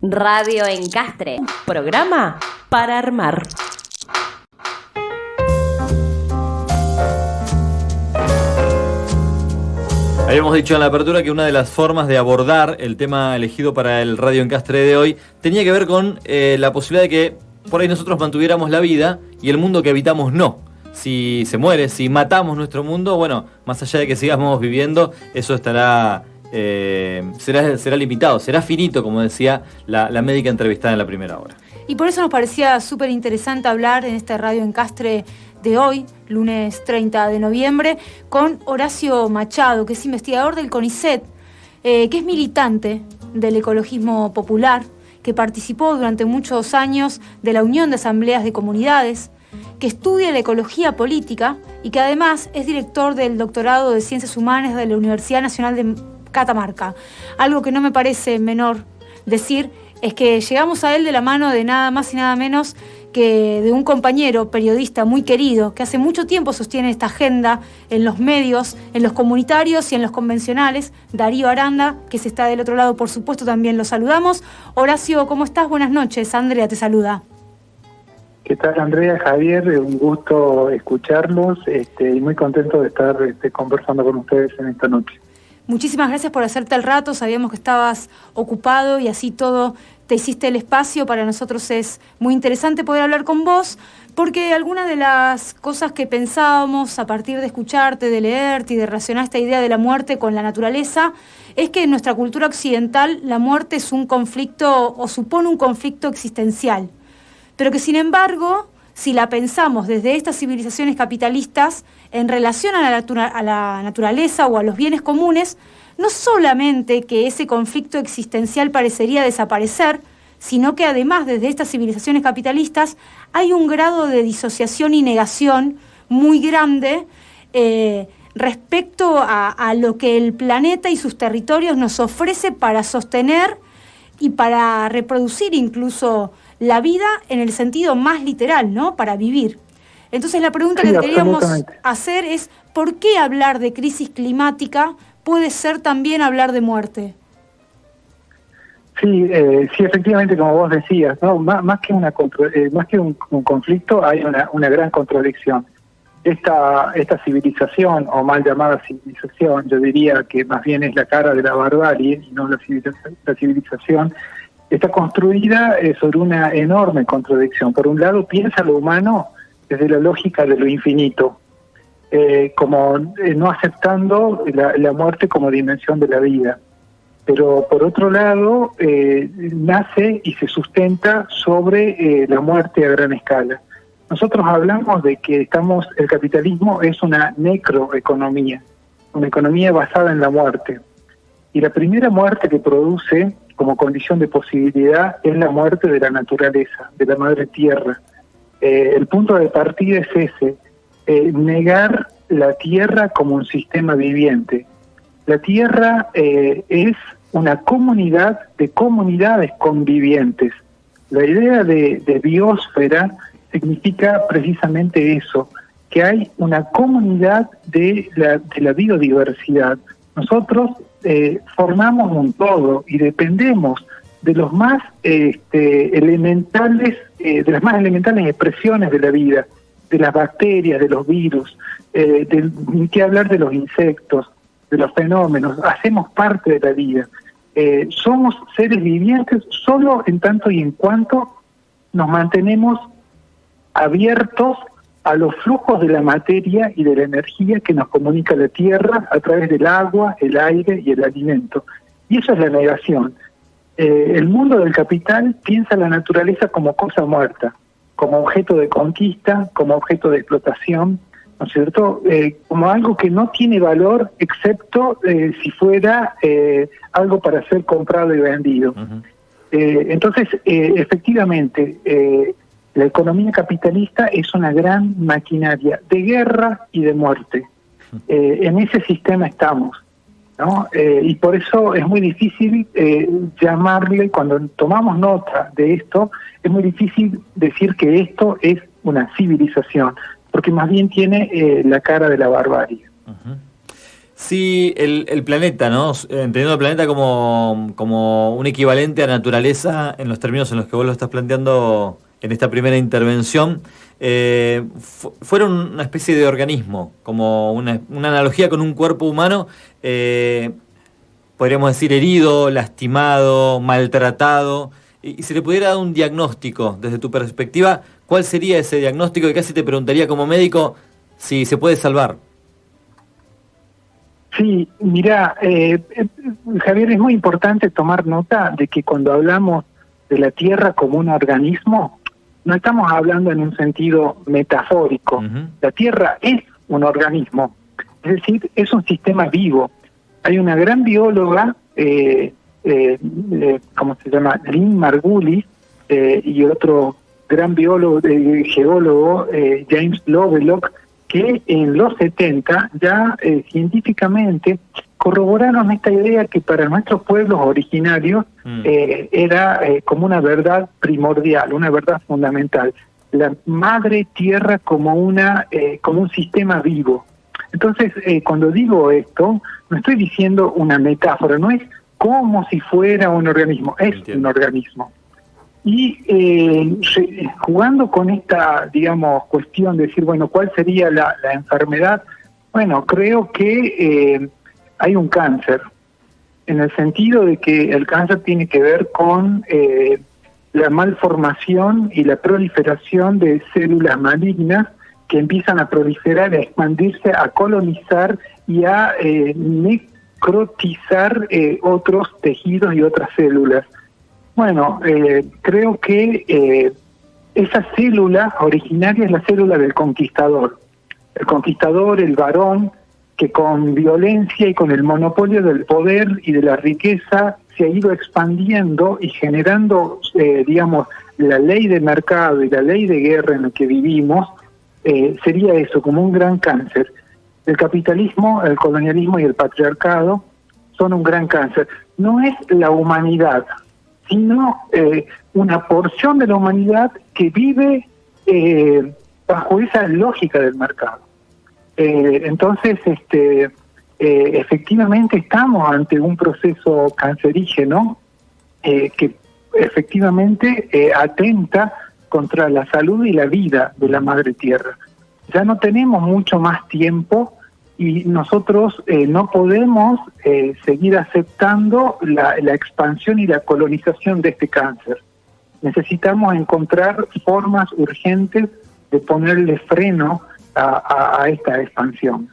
Radio Encastre, programa para armar. Habíamos dicho en la apertura que una de las formas de abordar el tema elegido para el Radio Encastre de hoy tenía que ver con la posibilidad de que por ahí nosotros mantuviéramos la vida y el mundo que habitamos no. Si se muere, si matamos nuestro mundo, bueno, más allá de que sigamos viviendo, eso estará será limitado, será finito, como decía la médica entrevistada en la primera hora. Y por eso nos parecía súper interesante hablar en este Radio Encastre de hoy, lunes 30 de noviembre, con Horacio Machado, que es investigador del CONICET, que es militante del ecologismo popular, que participó durante muchos años de la Unión de Asambleas de Comunidades, que estudia la ecología política y que además es director del doctorado de Ciencias Humanas de la Universidad Nacional de Catamarca. Algo que no me parece menor decir es que llegamos a él de la mano de nada más y nada menos que de un compañero periodista muy querido que hace mucho tiempo sostiene esta agenda en los medios, en los comunitarios y en los convencionales, Darío Aranda, que se está del otro lado, por supuesto, también lo saludamos. Horacio, ¿cómo estás? Buenas noches. Andrea te saluda. ¿Qué tal, Andrea? Javier, un gusto escucharlos y muy contento de estar conversando con ustedes en esta noche. Muchísimas gracias por hacerte el rato, sabíamos que estabas ocupado y así todo te hiciste el espacio. Para nosotros es muy interesante poder hablar con vos, porque algunas de las cosas que pensábamos a partir de escucharte, de leerte y de relacionar esta idea de la muerte con la naturaleza, es que en nuestra cultura occidental la muerte es un conflicto o supone un conflicto existencial, pero que sin embargo, si la pensamos desde estas civilizaciones capitalistas en relación a la naturaleza o a los bienes comunes, no solamente que ese conflicto existencial parecería desaparecer, sino que además desde estas civilizaciones capitalistas hay un grado de disociación y negación muy grande respecto a lo que el planeta y sus territorios nos ofrece para sostener y para reproducir incluso la vida en el sentido más literal, ¿no? Para vivir. Entonces la pregunta que queríamos hacer es ¿por qué hablar de crisis climática puede ser también hablar de muerte? Sí, efectivamente, como vos decías, ¿no? Más que un conflicto hay una gran contradicción. Esta civilización, o mal llamada civilización, yo diría que más bien es la cara de la barbarie y no la civilización, está construida sobre una enorme contradicción. Por un lado, piensa lo humano desde la lógica de lo infinito, como no aceptando la muerte como dimensión de la vida. Pero por otro lado, nace y se sustenta sobre la muerte a gran escala. Nosotros hablamos de que el capitalismo es una necroeconomía, una economía basada en la muerte. Y la primera muerte que produce como condición de posibilidad es la muerte de la naturaleza, de la madre tierra. El punto de partida es ese, negar la tierra como un sistema viviente. La tierra es una comunidad de comunidades convivientes. La idea de biosfera significa precisamente eso, que hay una comunidad de la biodiversidad. Nosotros formamos un todo y dependemos de los más elementales, de las más elementales expresiones de la vida, de las bacterias, de los virus, ni qué hablar de los insectos, de los fenómenos. Hacemos parte de la vida. Somos seres vivientes solo en tanto y en cuanto nos mantenemos abiertos a los flujos de la materia y de la energía que nos comunica la Tierra a través del agua, el aire y el alimento. Y eso es la negación. El mundo del capital piensa la naturaleza como cosa muerta, como objeto de conquista, como objeto de explotación, ¿no es cierto? Como algo que no tiene valor excepto si fuera algo para ser comprado y vendido. Uh-huh. Entonces, efectivamente, la economía capitalista es una gran maquinaria de guerra y de muerte. En ese sistema estamos, ¿no? Y por eso es muy difícil llamarle, cuando tomamos nota de esto, es muy difícil decir que esto es una civilización, porque más bien tiene la cara de la barbarie. Uh-huh. Sí, el planeta, ¿no? Entendiendo el planeta como un equivalente a naturaleza en los términos en los que vos lo estás planteando en esta primera intervención, fueron una especie de organismo, como una analogía con un cuerpo humano, podríamos decir herido, lastimado, maltratado, y si le pudiera dar un diagnóstico desde tu perspectiva, ¿cuál sería ese diagnóstico? Y casi te preguntaría como médico si se puede salvar. Sí, mira, Javier, es muy importante tomar nota de que cuando hablamos de la Tierra como un organismo, no estamos hablando en un sentido metafórico. Uh-huh. La Tierra es un organismo, es decir, es un sistema vivo. Hay una gran bióloga, ¿cómo se llama? Lynn Margulis, y otro gran biólogo, geólogo, James Lovelock, que en los 70 ya científicamente corroboraron esta idea que para nuestros pueblos originarios era como una verdad primordial, una verdad fundamental. La madre tierra como como un sistema vivo. Entonces, cuando digo esto, no estoy diciendo una metáfora, no es como si fuera un organismo, es un organismo. Y jugando con esta, digamos, cuestión de decir, bueno, ¿cuál sería la enfermedad? Bueno, creo que hay un cáncer, en el sentido de que el cáncer tiene que ver con la malformación y la proliferación de células malignas que empiezan a proliferar, a expandirse, a colonizar y a necrotizar otros tejidos y otras células. Bueno, creo que esa célula originaria es la célula del conquistador. El conquistador, el varón, que con violencia y con el monopolio del poder y de la riqueza se ha ido expandiendo y generando, digamos, la ley de mercado y la ley de guerra en la que vivimos, sería eso, como un gran cáncer. El capitalismo, el colonialismo y el patriarcado son un gran cáncer. No es la humanidad, sino una porción de la humanidad que vive bajo esa lógica del mercado. Entonces, efectivamente estamos ante un proceso cancerígeno que efectivamente atenta contra la salud y la vida de la madre tierra. Ya no tenemos mucho más tiempo y nosotros no podemos seguir aceptando la expansión y la colonización de este cáncer. Necesitamos encontrar formas urgentes de ponerle freno a esta expansión.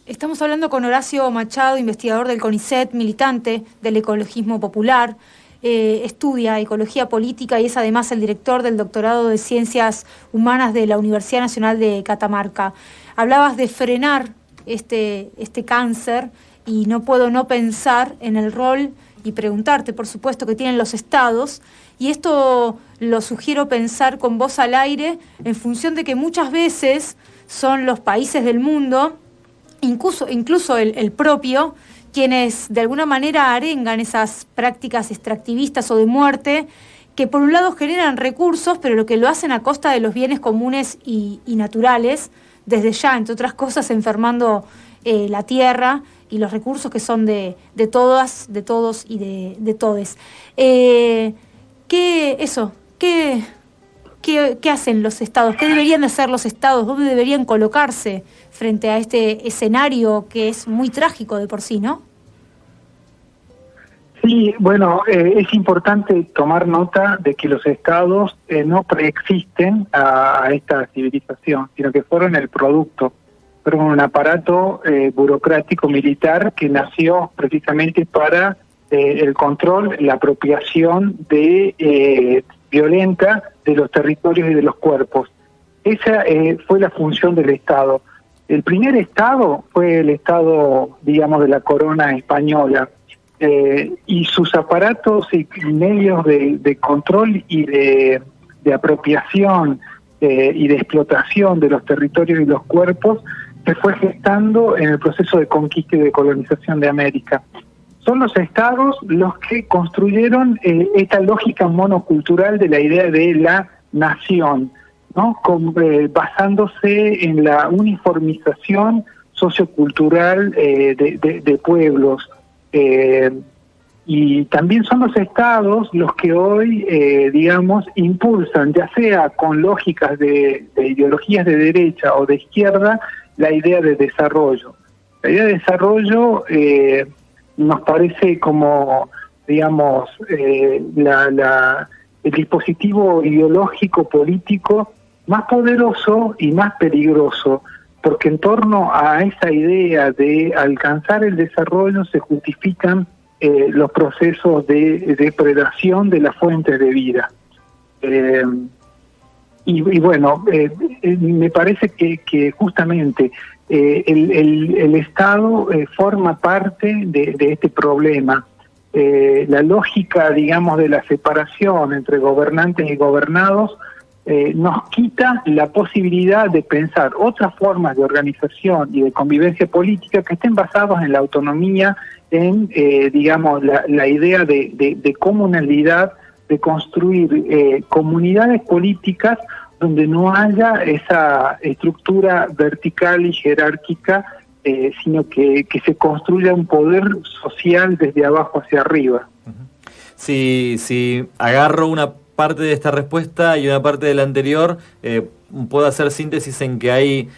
Estamos hablando con Horacio Machado, investigador del CONICET, militante del ecologismo popular, estudia ecología política y es además el director del doctorado de Ciencias Humanas de la Universidad Nacional de Catamarca. Hablabas de frenar este cáncer y no puedo no pensar en el rol y preguntarte, por supuesto, que tienen los estados, y esto lo sugiero pensar con voz al aire en función de que muchas veces son los países del mundo, incluso el propio, quienes de alguna manera arengan esas prácticas extractivistas o de muerte, que por un lado generan recursos, pero lo que lo hacen a costa de los bienes comunes y naturales, desde ya, entre otras cosas, enfermando la tierra y los recursos que son de todas, de todos y de todes. ¿Qué hacen los estados? ¿Qué deberían hacer los estados? ¿Dónde deberían colocarse frente a este escenario que es muy trágico de por sí, no? Sí, bueno, es importante tomar nota de que los estados no preexisten a esta civilización, sino que fueron el producto, fueron un aparato burocrático militar que nació precisamente para el control, la apropiación violenta de los territorios y de los cuerpos. Esa fue la función del Estado. El primer Estado fue el Estado, digamos, de la corona española, y sus aparatos y medios de control y de apropiación y de explotación de los territorios y los cuerpos se fue gestando en el proceso de conquista y de colonización de América. Son los estados los que construyeron esta lógica monocultural de la idea de la nación, ¿no? Basándose en la uniformización sociocultural de pueblos. Y también son los estados los que hoy, digamos, impulsan, ya sea con lógicas de ideologías de derecha o de izquierda, la idea de desarrollo. La idea de desarrollo nos parece como, digamos, el dispositivo ideológico político más poderoso y más peligroso, porque en torno a esa idea de alcanzar el desarrollo se justifican los procesos de depredación de las fuentes de vida. Y bueno, me parece que justamente el Estado forma parte de este problema. La lógica, digamos, de la separación entre gobernantes y gobernados nos quita la posibilidad de pensar otras formas de organización y de convivencia política que estén basadas en la autonomía, en, digamos, la idea de comunalidad, de construir comunidades políticas donde no haya esa estructura vertical y jerárquica, sino que se construya un poder social desde abajo hacia arriba. Si agarro una parte de esta respuesta y una parte de la anterior, puedo hacer síntesis en que hay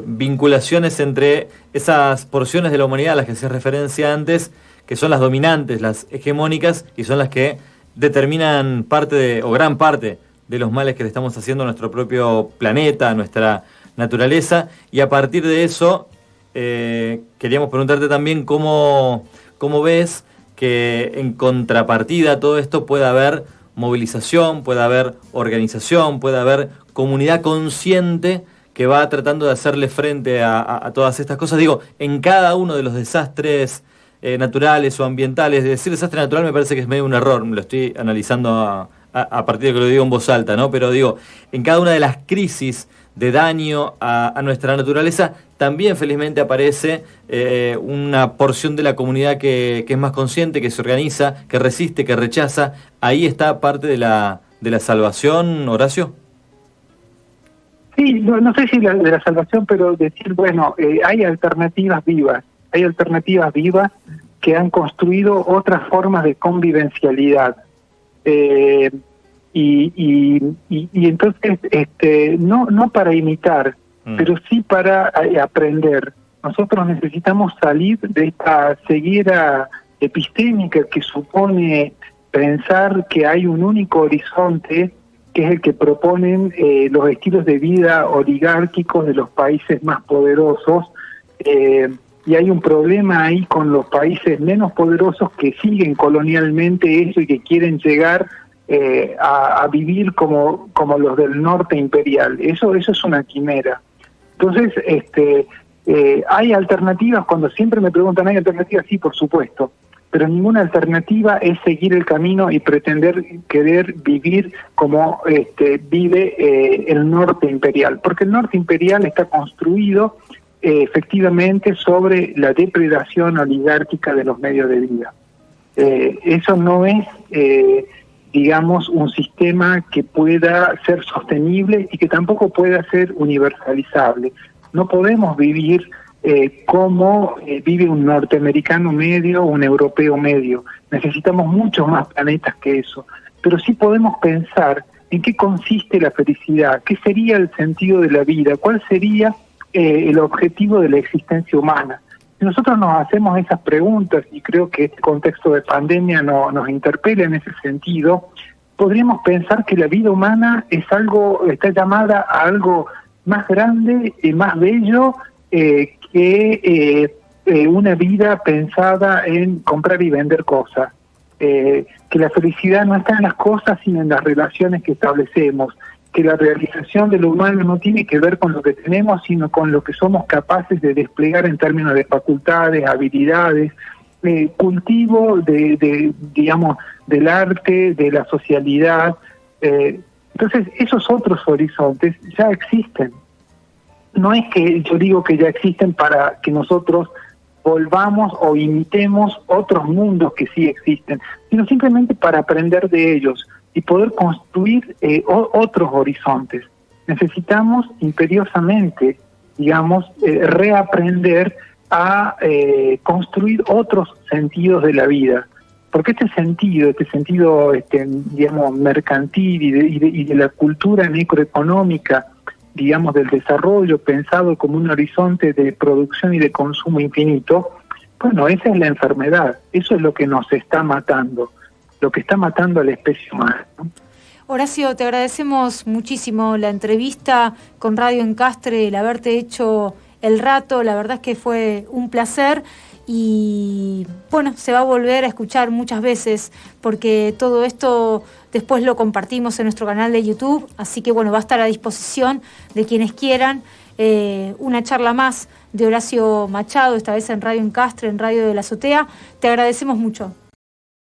vinculaciones entre esas porciones de la humanidad a las que hacía referencia antes, que son las dominantes, las hegemónicas, y son las que determinan o gran parte de los males que le estamos haciendo a nuestro propio planeta, a nuestra naturaleza, y a partir de eso queríamos preguntarte también cómo ves que en contrapartida a todo esto pueda haber movilización, pueda haber organización, pueda haber comunidad consciente que va tratando de hacerle frente a todas estas cosas. Digo, en cada uno de los desastres naturales o ambientales, decir desastre natural me parece que es medio un error, me lo estoy analizando a partir de que lo digo en voz alta, ¿no? Pero digo, en cada una de las crisis de daño a nuestra naturaleza, también felizmente aparece una porción de la comunidad que es más consciente, que se organiza, que resiste, que rechaza. Ahí está parte de la salvación, Horacio. Sí, no sé si de la salvación, pero decir, bueno, hay alternativas vivas que han construido otras formas de convivencialidad. Y entonces, no para imitar, pero sí para aprender. Nosotros necesitamos salir de esta ceguera epistémica que supone pensar que hay un único horizonte, que es el que proponen los estilos de vida oligárquicos de los países más poderosos, y hay un problema ahí con los países menos poderosos que siguen colonialmente eso y que quieren llegar a vivir como los del norte imperial. Eso es una quimera. Entonces, hay alternativas. Cuando siempre me preguntan, ¿hay alternativas? Sí, por supuesto, pero ninguna alternativa es seguir el camino y pretender querer vivir como vive el norte imperial, porque el norte imperial está construido efectivamente sobre la depredación oligárquica de los medios de vida. Eso no es digamos, un sistema que pueda ser sostenible y que tampoco pueda ser universalizable. No podemos vivir como vive un norteamericano medio o un europeo medio. Necesitamos muchos más planetas que eso. Pero sí podemos pensar en qué consiste la felicidad, qué sería el sentido de la vida, cuál sería el objetivo de la existencia humana. Si nosotros nos hacemos esas preguntas, y creo que este contexto de pandemia nos interpela en ese sentido, podríamos pensar que la vida humana está llamada a algo más grande y más bello que una vida pensada en comprar y vender cosas. Que la felicidad no está en las cosas, sino en las relaciones que establecemos. Que la realización de lo humano no tiene que ver con lo que tenemos, sino con lo que somos capaces de desplegar en términos de facultades, habilidades, cultivo digamos, del arte, de la socialidad. Entonces, esos otros horizontes ya existen. No es que yo digo que ya existen para que nosotros volvamos o imitemos otros mundos que sí existen, sino simplemente para aprender de ellos y poder construir otros horizontes. Necesitamos imperiosamente digamos, reaprender a construir otros sentidos de la vida. Porque este sentido, digamos, mercantil y de la cultura necroeconómica, digamos, del desarrollo pensado como un horizonte de producción y de consumo infinito, bueno, esa es la enfermedad, eso es lo que nos está matando, lo que está matando a la especie humana, ¿no? Horacio, te agradecemos muchísimo la entrevista con Radio Encastre, el haberte hecho el rato, la verdad es que fue un placer y bueno, se va a volver a escuchar muchas veces porque todo esto después lo compartimos en nuestro canal de YouTube, así que bueno, va a estar a disposición de quienes quieran. Una charla más de Horacio Machado, esta vez en Radio Encastre, en Radio de la Azotea. Te agradecemos mucho.